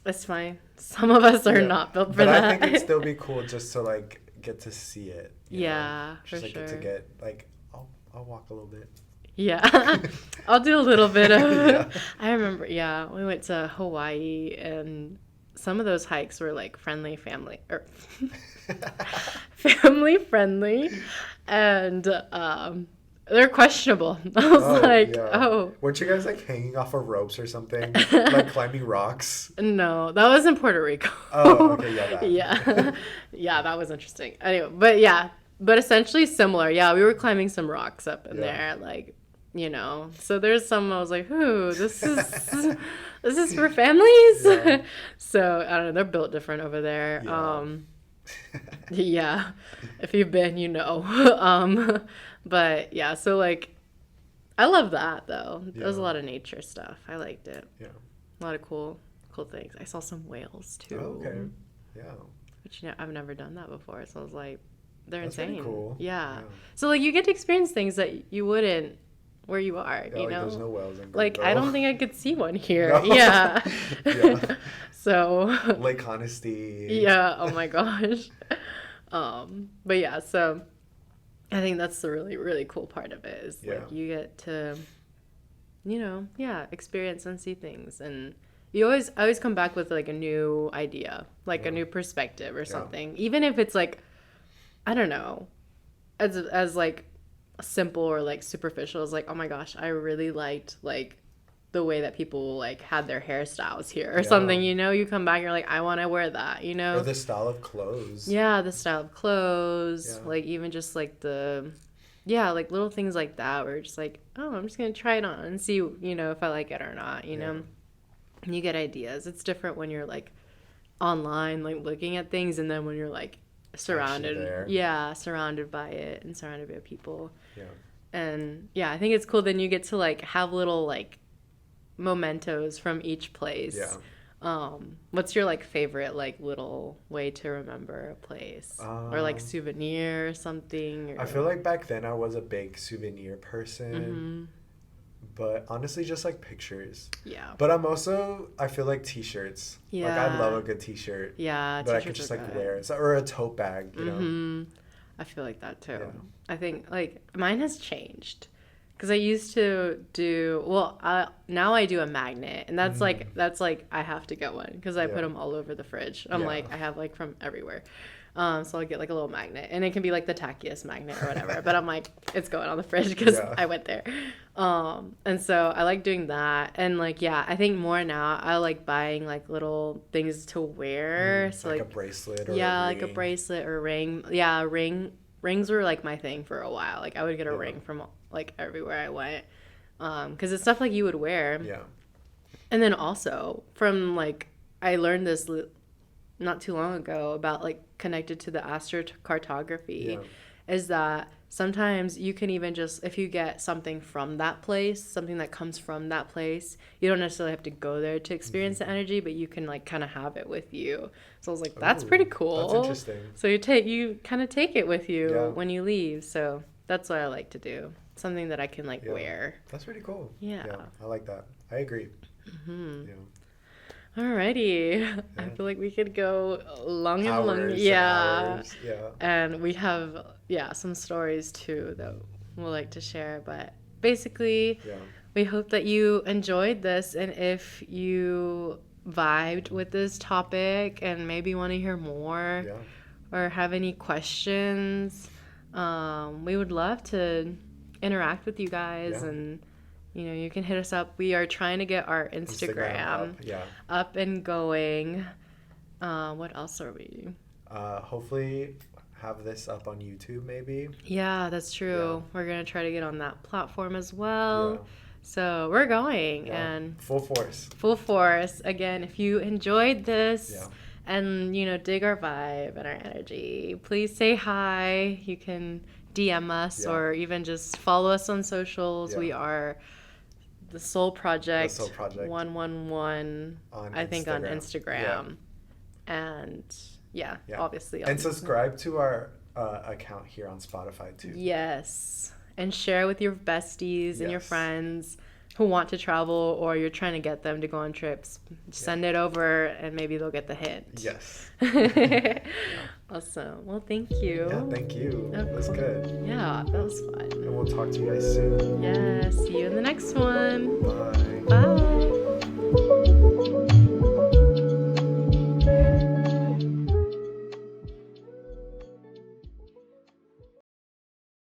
That's fine. Some of us are Yeah. not built for But that. I think it'd still be cool just to like get to see it. You know? Yeah, Just for like get to sure. get like I'll walk a little bit. Yeah. I'll do a little bit of Yeah. I remember, yeah, we went to Hawaii and some of those hikes were like family or family friendly and they're questionable. I was like, yeah. oh. Weren't you guys like hanging off of ropes or something? Like climbing rocks? No, that was in Puerto Rico. Oh, okay, yeah, that. Yeah. Yeah, that was interesting. Anyway, but yeah, but essentially similar. Yeah, we were climbing some rocks up in there, like, you know. So there's some I was like, ooh, this is for families. Yeah. So I don't know, they're built different over there. Yeah. Yeah. If you've been, you know. But yeah, so like I love that though. There was a Yeah. lot of nature stuff. I liked it. Yeah. A lot of cool things. I saw some whales too. Oh, okay. Yeah. Which I've never done that before. So I was like, they're That's insane. pretty cool. Yeah. Yeah. So like you get to experience things that you wouldn't where you are, Yeah, you like know? there's no whales in Like Greenville. I don't think I could see one here. No. Yeah. Yeah. So Lake Honesty. yeah, oh my gosh. But yeah, so I think that's the really, really cool part of it is Yeah. like you get to, you know, yeah, experience and see things. And I always come back with like a new idea, like a Yeah. new perspective or Yeah. something. Even if it's like, I don't know, as like simple or like superficial as like, oh my gosh, I really liked like the way that people like had their hairstyles here or Yeah. something, you know, you come back and you're like, I want to wear that, you know? Or the style of clothes. Yeah, the style of clothes, Yeah. Yeah. And yeah, I think it's cool. Then you get to like have little like mementos from each place. Yeah. What's your like favorite like little way to remember a place or like souvenir or something? Or... I feel like back then I was a big souvenir person. Mm-hmm. But honestly, just like pictures. Yeah. But I feel like t-shirts. Yeah. Like I love a good t-shirt. Yeah. That I could just like wear. So, or a tote bag, you know? Mm-hmm. I feel like that too. Yeah. I think like mine has changed because I used to now I do a magnet, and that's like I have to get one because I put them all over the fridge. I'm like I have like from everywhere. So I'll get like a little magnet, and it can be like the tackiest magnet or whatever, but I'm like, it's going on the fridge because I went there. And so I like doing that. And like, yeah, I think more now I like buying like little things to wear. So like a bracelet or a like a ring. bracelet or ring. Yeah, rings were like my thing for a while. Like I would get a ring from like everywhere I went. 'Cause it's stuff like you would wear. Yeah. And then also from like, I learned this not too long ago about like connected to the astrocartography is that sometimes you can even just, if you get something from that place, something that comes from that place, you don't necessarily have to go there to experience the energy, but you can like kind of have it with you. So I was like, that's pretty cool. That's interesting. So you kind of take it with you when you leave. So that's what I like to do. Something that I can like wear. That's pretty cool. Yeah. I like that. I agree. Mm-hmm. Yeah. Alrighty. I feel like we could go long and long. Hours Yeah. and hours. Yeah. And we have, some stories too that we'll like to share. But basically, we hope that you enjoyed this. And if you vibed with this topic and maybe want to hear more or have any questions, we would love to interact with you guys and you know, you can hit us up. We are trying to get our Instagram up, yeah. up and going. What else are we? Hopefully have this up on YouTube maybe. Yeah, that's true. Yeah. We're gonna try to get on that platform as well. Yeah. So we're going Yeah. and Full force. full force. Again, if you enjoyed this Yeah. and, you know, dig our vibe and our energy, please say hi. You can DM us Yeah. or even just follow us on socials. Yeah. We are the Soul Project, The Soul Project 111 on I think on Instagram. Instagram. And yeah, Yeah. obviously. And subscribe to our account here on Spotify too. Yes. And share with your besties and your Yes. friends who want to travel, or you're trying to get them to go on trips. Send it over and maybe they'll get the hint. Yes. Awesome. Well, thank you. Yeah, thank you. Of That's course. good. Yeah, that was fun. And we'll talk to you guys soon. Yeah, see you in the next one. Bye. Bye.